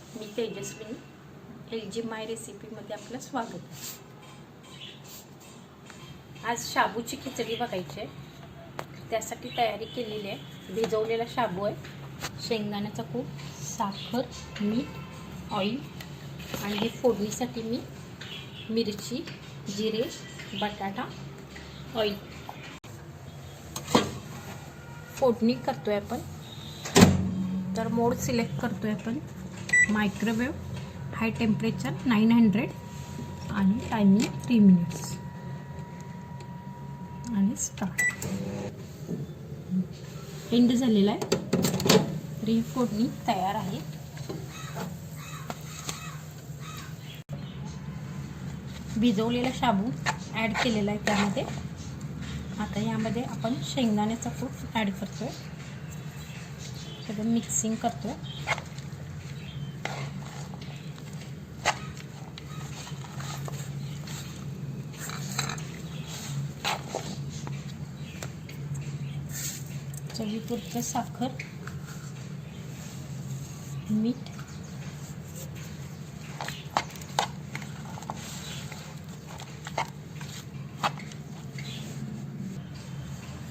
मी Tejaswini LG माय रेसिपीमध्ये आपलं स्वागत आहे। आज शाबूची खिचडी बघायची आहे। त्यासाठी तयारी केलेली आहे। भिजवलेला शाबू आहे, शेंगदाण्याचा कूट, साखर, मीठ, ऑइल आणि हे फोडणीसाठी मी मिरची, जिरे, बटाटा, ऑइल फोडणी करतोय आपण। तर मोड सिलेक्ट करतोय आपण मायक्रोवेव्ह हाय टेम्परेचर 900 आणि टायमिंग 3 मिनिट्स आणि स्टार्ट। एंड झालेला आहे। तर ही फोडणी तयार आहे। भिजवलेला शाबू ॲड केलेला आहे त्यामध्ये। आता यामध्ये आपण शेंगदाण्याचा कूट ॲड करतोय, सगळं मिक्सिंग करतोय। चवीपुरतं साखर, मीठ,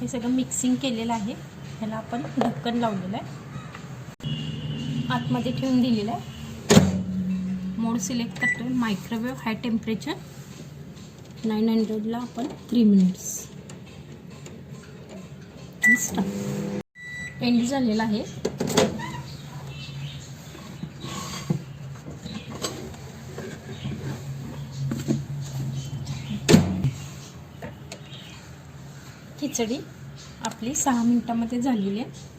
हे सगळं मिक्सिंग केलेलं आहे। ह्याला आपण ढक्कन लावलेलं आहे, आतमध्ये ठेवून दिलेलं आहे। मोड सिलेक्ट करतोय मायक्रोवेव्ह हाय टेम्परेचर 900 ला आपण 3 मिनिट्स। एंड झालेला आहे। खिचडी आपली 6 मिनिटांमध्ये झालेली आहे।